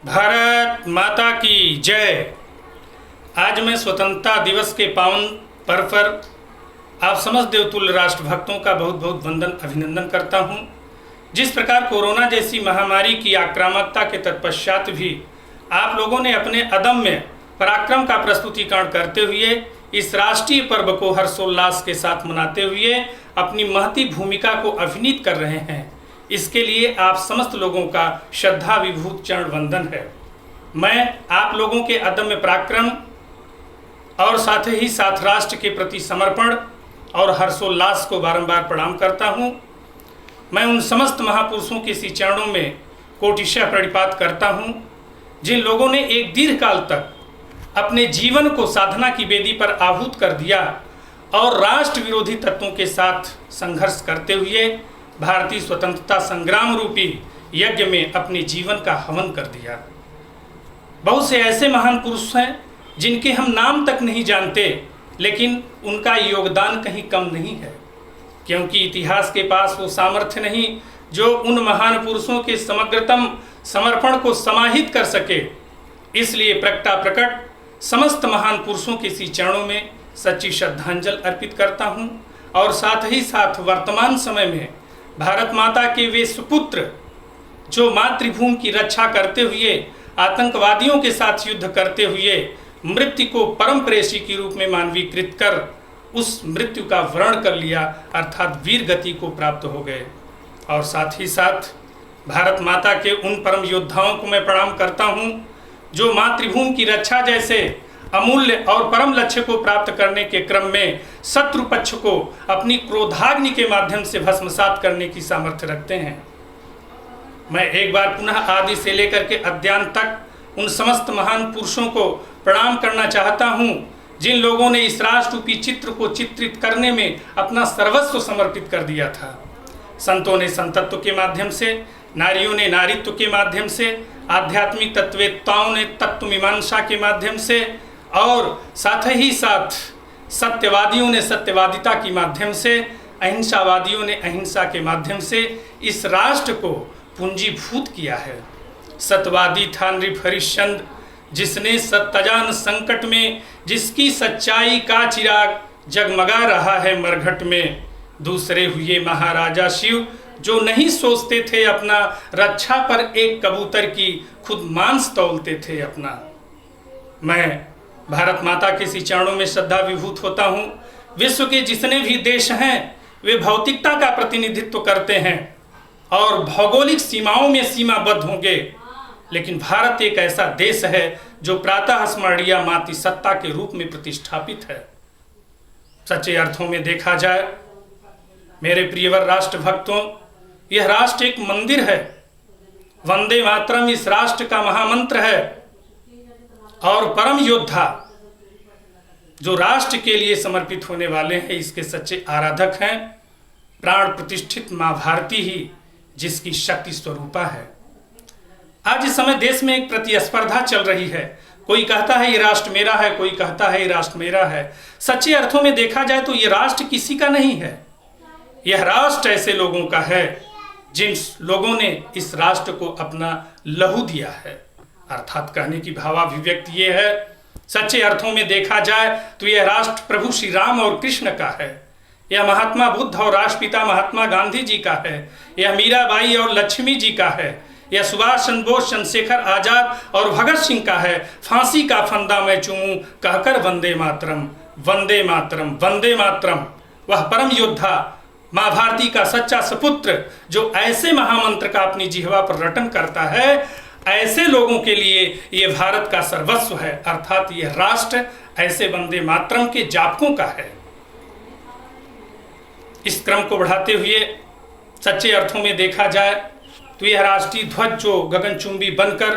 भारत माता की जय। आज मैं स्वतंत्रता दिवस के पावन पर्व पर आप समस्त देवतुल्य राष्ट्र भक्तों का बहुत बहुत वंदन अभिनंदन करता हूं। जिस प्रकार कोरोना जैसी महामारी की आक्रामकता के तत्पश्चात भी आप लोगों ने अपने अदम्य पराक्रम का प्रस्तुतिकरण करते हुए इस राष्ट्रीय पर्व को हर्षोल्लास के साथ मनाते हुए अपनी महती भूमिका को अभिनीत कर रहे हैं, इसके लिए आप समस्त लोगों का श्रद्धा विभूत चरण वंदन है। मैं आप लोगों के अदम्य पराक्रम और साथ ही साथ राष्ट्र के प्रति समर्पण और हर्षोल्लास को बारंबार प्रणाम करता हूं। मैं उन समस्त महापुरुषों के श्री चरणों में कोटिशः प्रणिपात करता हूं, जिन लोगों ने एक दीर्घ काल तक अपने जीवन को साधना की वेदी पर आहूत कर दिया और राष्ट्र विरोधी तत्वों के साथ संघर्ष करते हुए भारतीय स्वतंत्रता संग्राम रूपी यज्ञ में अपने जीवन का हवन कर दिया। बहुत से ऐसे महान पुरुष हैं जिनके हम नाम तक नहीं जानते, लेकिन उनका योगदान कहीं कम नहीं है, क्योंकि इतिहास के पास वो सामर्थ्य नहीं जो उन महान पुरुषों के समग्रतम समर्पण को समाहित कर सके। इसलिए प्रकट समस्त महान पुरुषों के श्री चरणों में सच्ची श्रद्धांजलि अर्पित करता हूं और साथ ही साथ वर्तमान समय में भारत माता के वे सुपुत्र जो मातृभूमि की रक्षा करते हुए आतंकवादियों के साथ युद्ध करते हुए मृत्यु को परम प्रेषी के रूप में मानवीकृत कर उस मृत्यु का वर्ण कर लिया, अर्थात वीर गति को प्राप्त हो गए। और साथ ही साथ भारत माता के उन परम योद्धाओं को मैं प्रणाम करता हूं जो मातृभूमि की रक्षा जैसे अमूल्य और परम लक्ष्य को प्राप्त करने के क्रम में शत्रु पक्ष को अपनी क्रोधाग्नि के माध्यम से भस्मसात करने की सामर्थ्य रखते हैं। मैं एक बार पुनः आदि से लेकर के अद्यान तक उन समस्त महान पुरुषों को प्रणाम करना चाहता हूं, जिन लोगों ने इस राष्ट्ररूपी चित्र को चित्रित करने में अपना सर्वस्व समर्पित कर दिया था। संतों ने संतत्व के माध्यम से, नारियों ने नारीत्व के माध्यम से, आध्यात्मिक तत्ववेत्ताओं ने तत्व मीमांसा के माध्यम से और साथ ही साथ सत्यवादियों ने सत्यवादिता के माध्यम से, अहिंसावादियों ने अहिंसा के माध्यम से इस राष्ट्र को पूंजीभूत किया है। सत्यवादी था नृप हरिश्चंद्र, जिसने सत्यजान संकट में जिसकी सच्चाई का चिराग जगमगा रहा है मरघट में। दूसरे हुए महाराजा शिव जो नहीं सोचते थे अपना, रक्षा पर एक कबूतर की खुद मांस तौलते थे अपना। मैं भारत माता के श्री चरणों में श्रद्धा विभूत होता हूँ। विश्व के जितने भी देश हैं वे भौतिकता का प्रतिनिधित्व करते हैं और भौगोलिक सीमाओं में सीमाबद्ध होंगे, लेकिन भारत एक ऐसा देश है जो प्रातः स्मरणीय मातृ सत्ता के रूप में प्रतिष्ठापित है। सच्चे अर्थों में देखा जाए मेरे प्रियवर राष्ट्र भक्तों, यह राष्ट्र एक मंदिर है। वंदे मातरम इस राष्ट्र का महामंत्र है और परम योद्धा जो राष्ट्र के लिए समर्पित होने वाले हैं, इसके सच्चे आराधक हैं प्राण प्रतिष्ठित मां भारती ही, जिसकी शक्ति स्वरूपा है। आज इस समय देश में एक प्रतिस्पर्धा चल रही है। कोई कहता है ये राष्ट्र मेरा है, कोई कहता है ये राष्ट्र मेरा है। सच्चे अर्थों में देखा जाए तो ये राष्ट्र किसी का नहीं है। यह राष्ट्र ऐसे लोगों का है जिन लोगों ने इस राष्ट्र को अपना लहू दिया है। अर्थात कहने की भावाभिव्यक्ति ये है, सच्चे अर्थों में देखा जाए तो यह राष्ट्र प्रभु श्री राम और कृष्ण का है। यह महात्मा बुद्ध और राष्ट्रपिता महात्मा गांधी जी का है। यह मीराबाई और लक्ष्मी जी का है। यह सुभाष चंद्र बोस, चंद्रशेखर आजाद और भगत सिंह का है। फांसी का फंदा मैं चूमूं कहकर वंदे मातरम, वंदे मातरम, वंदे मातरम। वह परम योद्धा मां भारती का सच्चा सपुत्र जो ऐसे महामंत्र का अपनी जिह्वा पर रटन करता है, ऐसे लोगों के लिए ये भारत का सर्वस्व है। अर्थात यह राष्ट्र ऐसे वंदे मातरम के जापकों का है। इस क्रम को बढ़ाते हुए सच्चे अर्थों में देखा जाए तो यह राष्ट्रीय ध्वज जो गगनचुंबी बनकर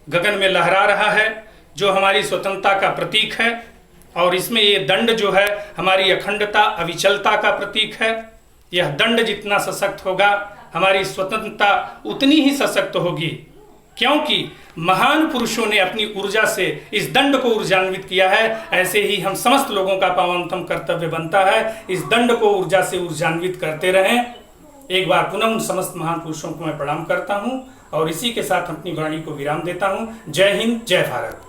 गगन में लहरा रहा है, जो हमारी स्वतंत्रता का प्रतीक है, और इसमें ये दंड जो है हमारी अखंडता अविचलता का प्रतीक है। यह दंड जितना सशक्त होगा हमारी स्वतंत्रता उतनी ही सशक्त होगी, क्योंकि महान पुरुषों ने अपनी ऊर्जा से इस दंड को ऊर्जान्वित किया है। ऐसे ही हम समस्त लोगों का पावनतम कर्तव्य बनता है इस दंड को ऊर्जा से ऊर्जान्वित करते रहें। एक बार पुनः उन समस्त महान पुरुषों को मैं प्रणाम करता हूँ और इसी के साथ अपनी वाणी को विराम देता हूँ। जय हिंद, जय भारत।